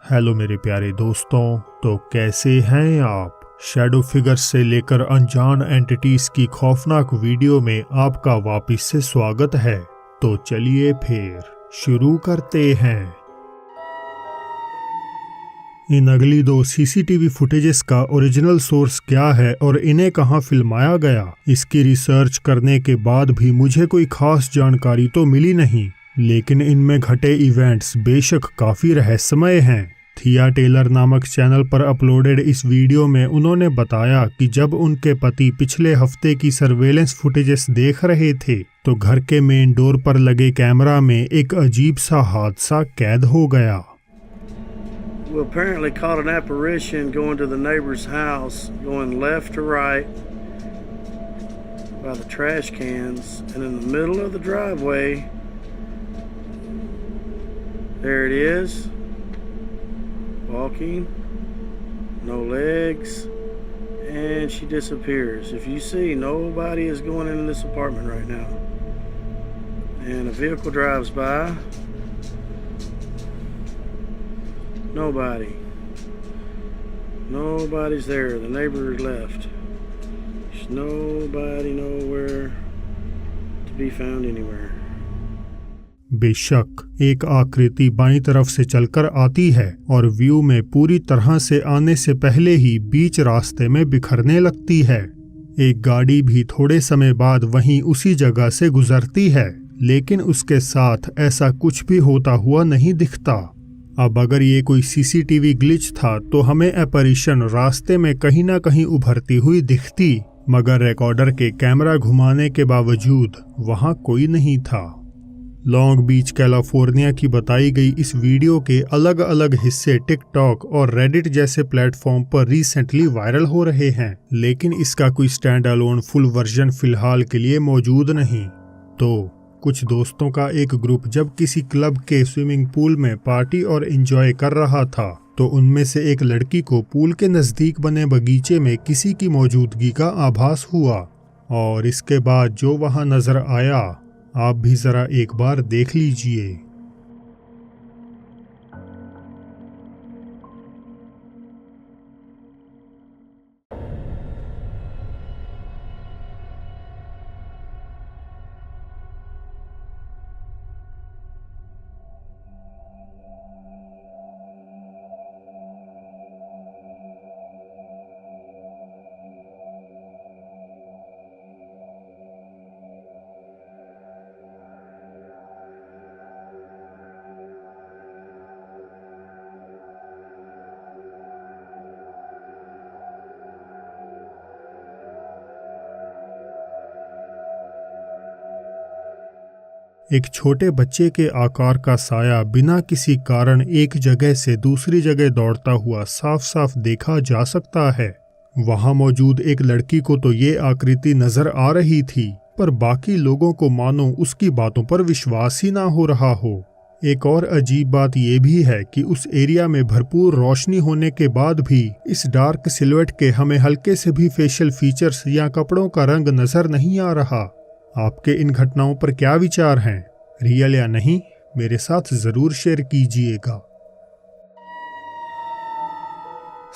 Hello मेरे प्यारे दोस्तों, तो कैसे हैं आप। शैडो फिगर्स से लेकर अनजान एंटिटीज की खौफनाक वीडियो में आपका वापस से स्वागत है। तो चलिए फिर शुरू करते हैं। इन अगली दो सीसीटीवी फुटेजेस का ओरिजिनल सोर्स क्या है और इन्हें कहां फिल्माया गया, इसकी रिसर्च करने के बाद भी मुझे कोई खास जानकारी तो मिली नहीं, लेकिन इनमें घटे इवेंट्स बेशक काफी रहस्यमय हैं। थिया टेलर नामक चैनल पर अपलोडेड इस वीडियो में उन्होंने बताया कि जब उनके पति पिछले हफ्ते की सर्वेलेंस फुटेजेस देख रहे थे तो घर के मेन डोर पर लगे कैमरा में एक अजीब सा हादसा कैद हो गया। We apparently caught an apparition going to the neighbor's house, going left to right by the trash cans, and in the middle of the driveway, there it is, walking, no legs, and she disappears. If you see, nobody is going in this apartment right now, and a vehicle drives by. Nobody's there. The neighbor left. There's nobody nowhere to be found anywhere. बेशक एक आकृति बाईं तरफ से चलकर आती है और व्यू में पूरी तरह से आने से पहले ही बीच रास्ते में बिखरने लगती है। एक गाड़ी भी थोड़े समय बाद वहीं उसी जगह से गुजरती है, लेकिन उसके साथ ऐसा कुछ भी होता हुआ नहीं दिखता। अब अगर ये कोई सीसीटीवी ग्लिच था तो हमें एपरिशन रास्ते में कहीं ना कहीं उभरती हुई दिखती, मगर रिकॉर्डर के कैमरा घुमाने के बावजूद वहां कोई नहीं था। लॉन्ग बीच कैलिफोर्निया की बताई गई इस वीडियो के अलग अलग हिस्से टिकटॉक और रेडिट जैसे प्लेटफॉर्म पर रिसेंटली वायरल हो रहे हैं, लेकिन इसका कोई स्टैंड अलोन फुल वर्जन फिलहाल के लिए मौजूद नहीं। तो कुछ दोस्तों का एक ग्रुप जब किसी क्लब के स्विमिंग पूल में पार्टी और एंजॉय कर रहा था तो उनमें से एक लड़की को पूल के नज़दीक बने बगीचे में किसी की मौजूदगी का आभास हुआ, और इसके बाद जो वहां नजर आया आप भी जरा एक बार देख लीजिए। एक छोटे बच्चे के आकार का साया बिना किसी कारण एक जगह से दूसरी जगह दौड़ता हुआ साफ साफ देखा जा सकता है। वहां मौजूद एक लड़की को तो ये आकृति नजर आ रही थी, पर बाकी लोगों को मानो उसकी बातों पर विश्वास ही ना हो रहा हो। एक और अजीब बात यह भी है कि उस एरिया में भरपूर रोशनी होने के बाद भी इस डार्क सिलुएट के हमें हल्के से भी फेशियल फीचर्स या कपड़ों का रंग नजर नहीं आ रहा। आपके इन घटनाओं पर क्या विचार हैं, रियल या नहीं, मेरे साथ जरूर शेयर कीजिएगा।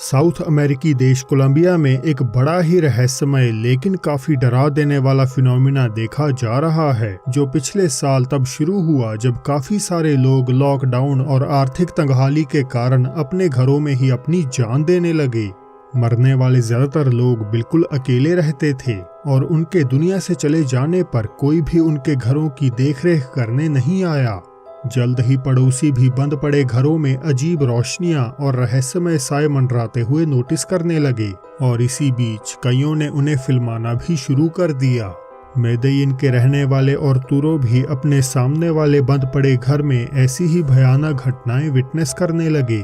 साउथ अमेरिकी देश कोलंबिया में एक बड़ा ही रहस्यमय लेकिन काफी डरा देने वाला फिनोमिना देखा जा रहा है, जो पिछले साल तब शुरू हुआ जब काफी सारे लोग लॉकडाउन और आर्थिक तंगहाली के कारण अपने घरों में ही अपनी जान देने लगे। मरने वाले ज्यादातर लोग बिल्कुल अकेले रहते थे और उनके दुनिया से चले जाने पर कोई भी उनके घरों की देखरेख करने नहीं आया। जल्द ही पड़ोसी भी बंद पड़े घरों में अजीब रोशनियां और रहस्यमय साए मंडराते हुए नोटिस करने लगे, और इसी बीच कईयों ने उन्हें फिल्माना भी शुरू कर दिया। मेदेइन के रहने वाले और तुरो भी अपने सामने वाले बंद पड़े घर में ऐसी ही भयानक घटनाएं विटनेस करने लगे।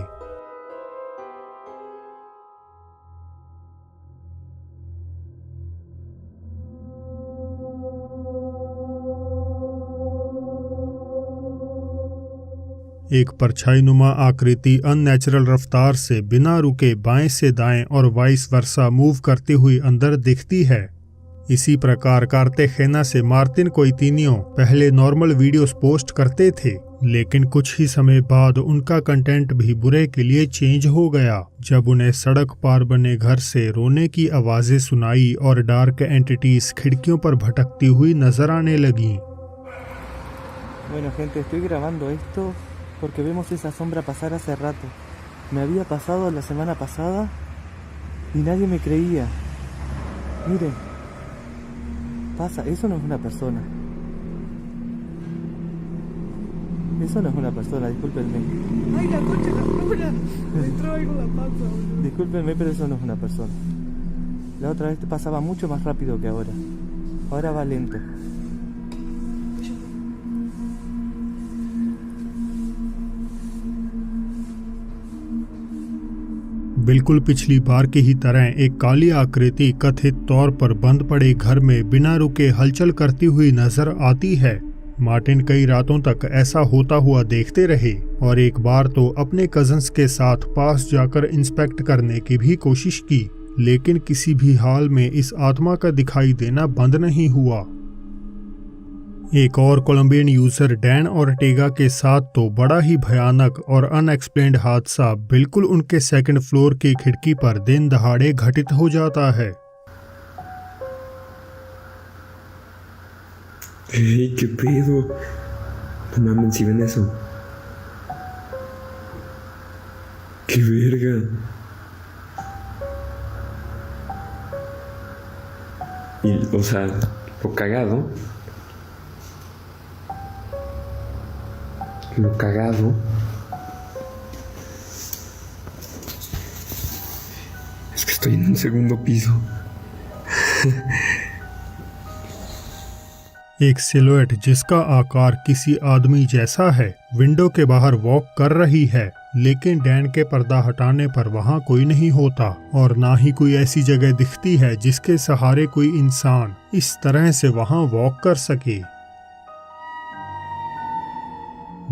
एक परछाईनुमा आकृति अननेचुरल रफ्तार से बिना रुके बाएं से दाएं और वाइस वर्सा मूव करती हुई अंदर दिखती है। इसी प्रकार कार्तेखेना से मार्टिन कोइतिन्यो पहले नॉर्मल वीडियोस पोस्ट करते थे, लेकिन कुछ ही समय बाद उनका कंटेंट भी बुरे के लिए चेंज हो गया जब उन्हें सड़क पार बने घर से रोने की आवाजें सुनाई और डार्क एंटिटीज खिड़कियों पर भटकती हुई नजर आने लगीं। Bueno, gente, estoy grabando esto porque vemos esa sombra pasar hace rato. Me había pasado la semana pasada y nadie me creía. Miren, pasa, eso no es una persona. Eso no es una persona, discúlpenme. Ay, la concha de la luna. Me entró algo en la panza, boludo. Discúlpenme, pero eso no es una persona. La otra vez pasaba mucho más rápido que ahora. Ahora va lento. बिल्कुल पिछली बार की ही तरह एक काली आकृति कथित तौर पर बंद पड़े घर में बिना रुके हलचल करती हुई नजर आती है। मार्टिन कई रातों तक ऐसा होता हुआ देखते रहे और एक बार तो अपने कजन्स के साथ पास जाकर इंस्पेक्ट करने की भी कोशिश की, लेकिन किसी भी हाल में इस आत्मा का दिखाई देना बंद नहीं हुआ। एक और कोलंबियन यूजर डैन ऑर्टेगा के साथ तो बड़ा ही भयानक और अनएक्सप्लेन्ड हादसा बिल्कुल उनके सेकंड फ्लोर की खिड़की पर दिन दहाड़े घटित हो जाता है। Ey, qué pedo. No mames, si ven eso. Qué verga. Y, o sea, lo cagado. Lo cagado. Es que estoy en un segundo piso. एक सिलुएट जिसका आकार किसी आदमी जैसा है विंडो के बाहर वॉक कर रही है, लेकिन डैन के पर्दा हटाने पर वहां कोई नहीं होता और ना ही कोई ऐसी जगह दिखती है जिसके सहारे कोई इंसान इस तरह से वहां वॉक कर सके।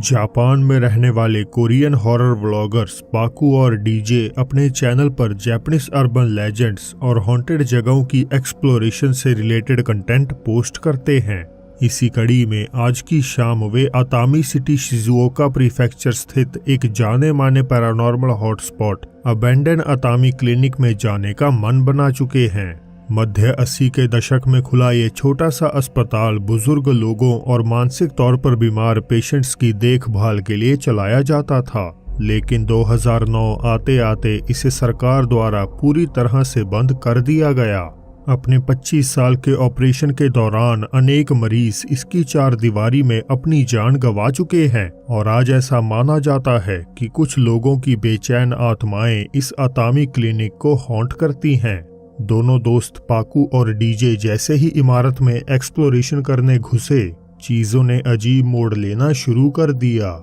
जापान में रहने वाले कोरियन हॉरर व्लॉगर्स पाकू और डीजे अपने चैनल पर जापानीज अर्बन लेजेंड्स और हॉन्टेड जगहों की एक्सप्लोरेशन से रिलेटेड कंटेंट पोस्ट करते हैं। इसी कड़ी में आज की शाम वे अतामी सिटी शिजुओका प्रीफेक्चर स्थित एक जाने माने पैरानॉर्मल हॉटस्पॉट अबेंडन अतामी क्लिनिक में जाने का मन बना चुके हैं। मध्य 80 के दशक में खुला ये छोटा सा अस्पताल बुजुर्ग लोगों और मानसिक तौर पर बीमार पेशेंट्स की देखभाल के लिए चलाया जाता था, लेकिन 2009 आते आते इसे सरकार द्वारा पूरी तरह से बंद कर दिया गया। अपने 25 साल के ऑपरेशन के दौरान अनेक मरीज इसकी चार दीवारी में अपनी जान गंवा चुके हैं और आज ऐसा माना जाता है कि कुछ लोगों की बेचैन आत्माएं इस अतामी क्लिनिक को हॉन्ट करती हैं। दोनों दोस्त पाकू और डीजे जैसे ही इमारत में एक्सप्लोरेशन करने घुसे, चीजों ने अजीब मोड़ लेना शुरू कर दिया।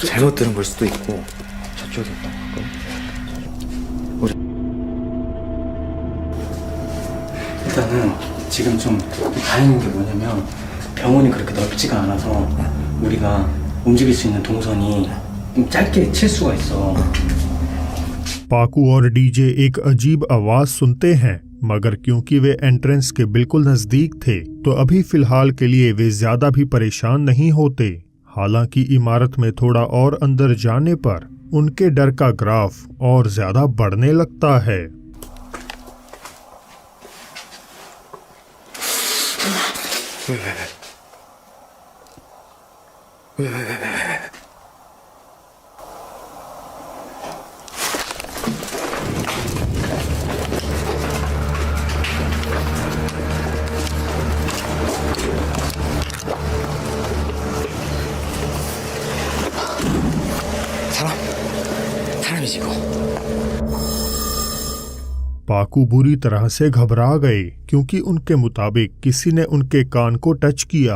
잘못 들은 걸 수도 있고 저쪽에 일단은 지금 좀 다행인 게 뭐냐면 병원이 그렇게 넓지가 않아서 우리가 움직일 수 있는 동선이 좀 짧게 칠 수가 있어। पाकू और डीजे एक अजीब आवाज सुनते हैं, मगर क्योंकि वे एंट्रेंस के बिल्कुल नजदीक थे तो अभी फिलहाल के लिए वे ज्यादा भी परेशान नहीं होते। हालांकि इमारत में थोड़ा और अंदर जाने पर उनके डर का ग्राफ और ज्यादा बढ़ने लगता है। 사람이지 이거। पाकू बुरी तरह से घबरा गए क्योंकि उनके मुताबिक किसी ने उनके कान को टच किया।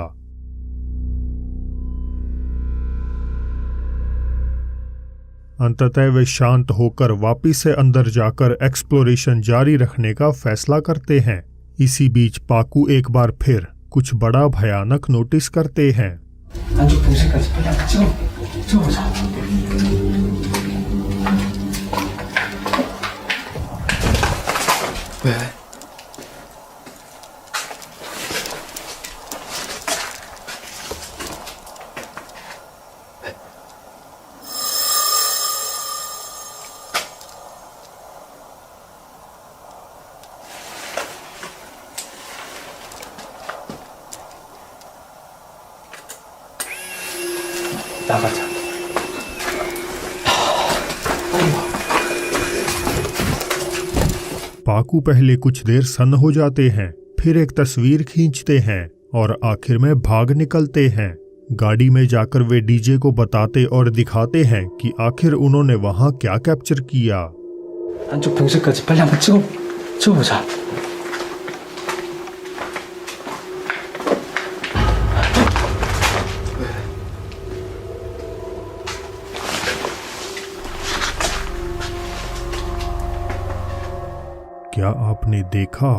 अंततः वे शांत होकर वापिस से अंदर जाकर एक्सप्लोरेशन जारी रखने का फैसला करते हैं। इसी बीच पाकू एक बार फिर कुछ बड़ा भयानक नोटिस करते हैं। 안쪽 동시까지 빨리 한번 찍어보자. 왜? 나가자. पाकू पहले कुछ देर सन्न हो जाते हैं, फिर एक तस्वीर खींचते हैं और आखिर में भाग निकलते हैं। गाड़ी में जाकर वे डीजे को बताते और दिखाते हैं कि आखिर उन्होंने वहां क्या कैप्चर किया। 안쪽 동시까지 빨리 한번 찍어보자. क्या आपने देखा?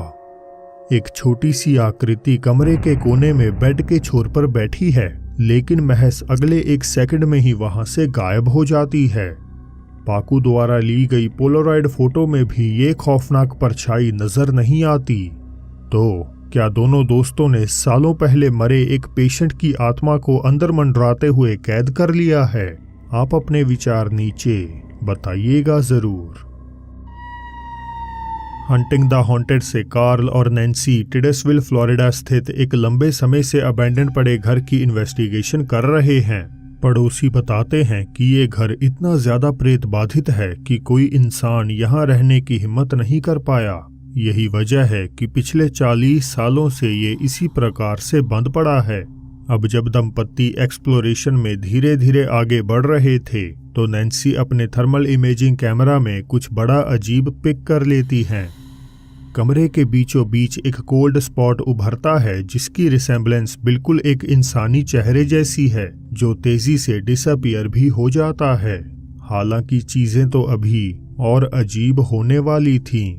एक छोटी सी आकृति कमरे के कोने में बेड के छोर पर बैठी है, लेकिन महज अगले एक सेकंड में ही वहां से गायब हो जाती है। पाकू द्वारा ली गई पोलराइड फोटो में भी ये खौफनाक परछाई नजर नहीं आती। तो क्या दोनों दोस्तों ने सालों पहले मरे एक पेशेंट की आत्मा को अंदर मंडराते हुए कैद कर लिया है? आप अपने विचार नीचे बताइएगा जरूर। हंटिंग द हॉन्टेड से कार्ल और नैन्सी टिडेसविल फ्लोरिडा स्थित एक लंबे समय से अबैंडन पड़े घर की इन्वेस्टिगेशन कर रहे हैं। पड़ोसी बताते हैं कि ये घर इतना ज्यादा प्रेत बाधित है कि कोई इंसान यहाँ रहने की हिम्मत नहीं कर पाया। यही वजह है कि पिछले 40 सालों से ये इसी प्रकार से बंद पड़ा है। अब जब दंपत्ति एक्सप्लोरेशन में धीरे धीरे आगे बढ़ रहे थे, तो नैन्सी अपने थर्मल इमेजिंग कैमरा में कुछ बड़ा अजीब पिक कर लेती हैं। कमरे के बीचों बीच एक कोल्ड स्पॉट उभरता है, जिसकी रिसेम्बलेंस बिल्कुल एक इंसानी चेहरे जैसी है, जो तेजी से डिसअपीयर भी हो जाता है। हालांकि चीजें तो अभी और अजीब होने वाली थीं।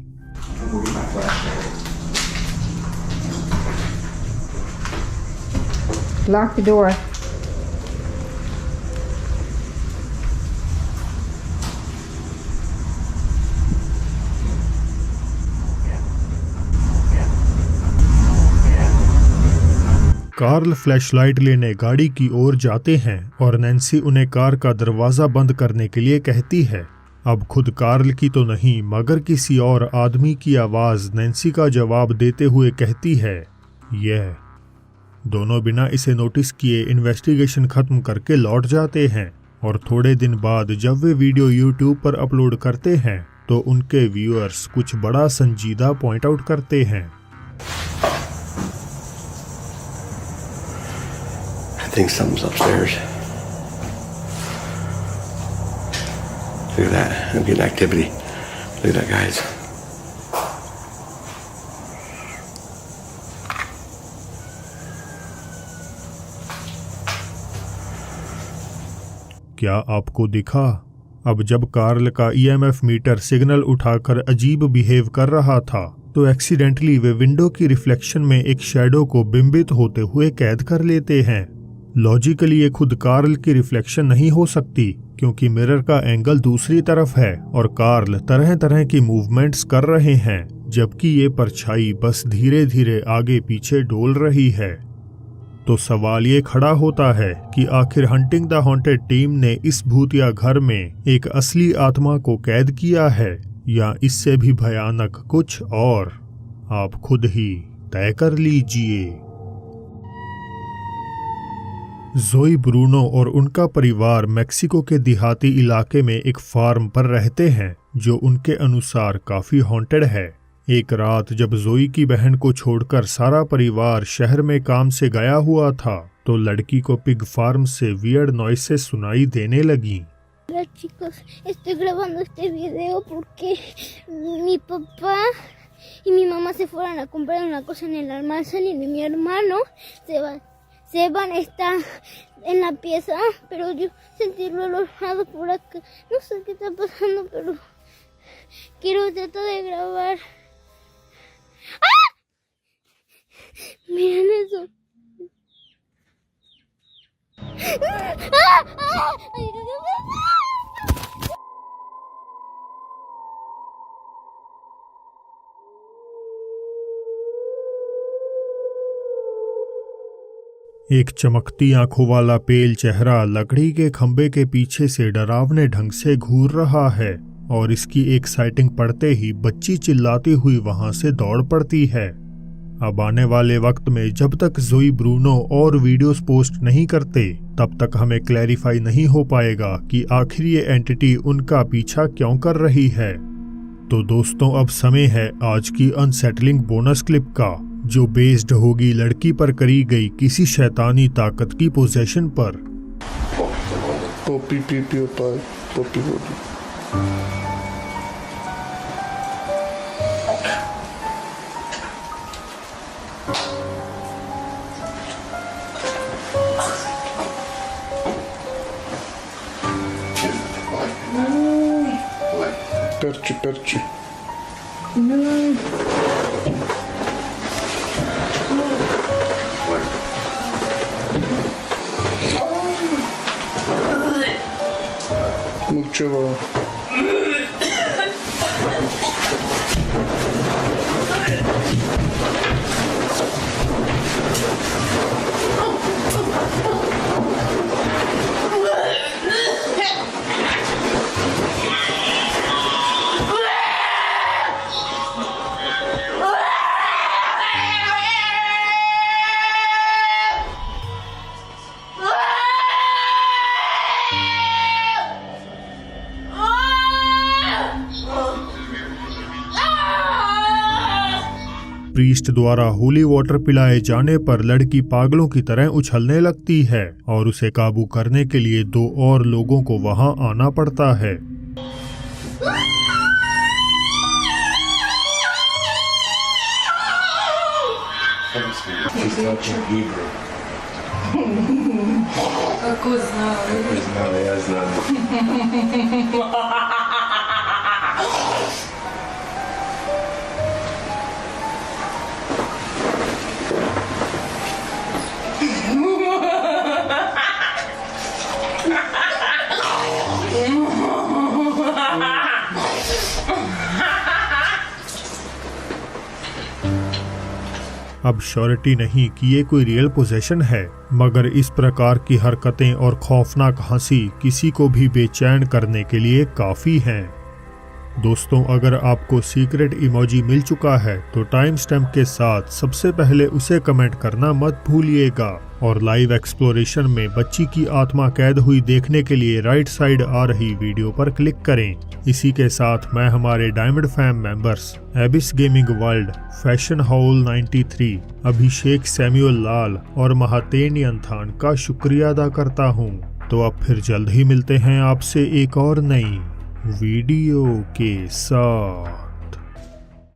Lock the door. Carl flashlight लेने गाड़ी की ओर जाते हैं और नैन्सी उन्हें कार का दरवाजा बंद करने के लिए कहती है। अब खुद कार्ल की तो नहीं, मगर किसी और आदमी की आवाज नैन्सी का जवाब देते हुए कहती है, यह। दोनों बिना इसे नोटिस किए इन्वेस्टिगेशन खत्म करके लौट जाते हैं और थोड़े दिन बाद जब वे वीडियो यूट्यूब पर अपलोड करते हैं, तो उनके व्यूअर्स कुछ बड़ा संजीदा पॉइंट आउट करते हैं। I think something's upstairs. Look at that. I'm getting activity. Look at that, guys. क्या आपको दिखा? अब जब कार्ल का EMF मीटर सिग्नल उठाकर अजीब बिहेव कर रहा था, तो एक्सीडेंटली वे विंडो की रिफ्लेक्शन में एक शैडो को बिंबित होते हुए कैद कर लेते हैं। लॉजिकली ये खुद कार्ल की रिफ्लेक्शन नहीं हो सकती, क्योंकि मिरर का एंगल दूसरी तरफ है और कार्ल तरह तरह की मूवमेंट्स कर रहे हैं, जबकि ये परछाई बस धीरे धीरे आगे पीछे डोल रही है। तो सवाल ये खड़ा होता है कि आखिर हंटिंग द हॉन्टेड टीम ने इस भूतिया घर में एक असली आत्मा को कैद किया है, या इससे भी भयानक कुछ और? आप खुद ही तय कर लीजिए। जोई ब्रूनो और उनका परिवार मेक्सिको के देहाती इलाके में एक फार्म पर रहते हैं, जो उनके अनुसार काफी हॉन्टेड है। एक रात जब जोई की बहन को छोड़कर सारा परिवार शहर में काम से गया हुआ था, तो लड़की को पिग फार्म से वियर्ड नॉइसेस सुनाई देने लगी। Hola chicos, estoy grabando este video porque mi papá y mi mamá se fueron a comprar una cosa en el almacén y mi hermano Seban está en la pieza, pero yo sentí el olor por acá. No sé qué está pasando, pero quiero tratar de grabar. ¡Ah! Miren eso. Ay, no. एक चमकती आंखों वाला पेल चेहरा लकड़ी के खंबे के पीछे से डरावने ढंग से घूर रहा है और इसकी एक साइटिंग पड़ते ही बच्ची चिल्लाती हुई वहां से दौड़ पड़ती है। अब आने वाले वक्त में जब तक जोई ब्रूनो और वीडियोस पोस्ट नहीं करते तब तक हमें क्लैरिफाई नहीं हो पाएगा कि आखिर ये एंटिटी उनका पीछा क्यों कर रही है। तो दोस्तों, अब समय है आज की अनसेटलिंग बोनस क्लिप का, जो बेस्ड होगी लड़की पर करी गई किसी शैतानी ताकत की पोजेशन पर। Poppy, pipi, poppy, poppy. Perci. Mucho. Priest द्वारा होली वाटर पिलाए जाने पर लड़की पागलों की तरह उछलने लगती है और उसे काबू करने के लिए 2 और लोगों को वहां आना पड़ता है। Kako znao? Ja znam. अब श्योरिटी नहीं कि ये कोई रियल पोजेशन है, मगर इस प्रकार की हरकतें और खौफनाक हंसी किसी को भी बेचैन करने के लिए काफ़ी हैं। दोस्तों, अगर आपको सीक्रेट इमोजी मिल चुका है तो टाइम स्टैम्प के साथ सबसे पहले उसे कमेंट करना मत भूलिएगा और लाइव एक्सप्लोरेशन में बच्ची की आत्मा कैद हुई देखने के लिए राइट साइड आ रही वीडियो पर क्लिक करें। इसी के साथ मैं हमारे डायमंड फैम मेंबर्स एबिस गेमिंग वर्ल्ड, फैशन हाउल 93, अभिषेक सैमुअल लाल और महातेन अंथान का शुक्रिया अदा करता हूँ। तो अब फिर जल्द ही मिलते हैं आपसे एक और नई वीडियो के साथ।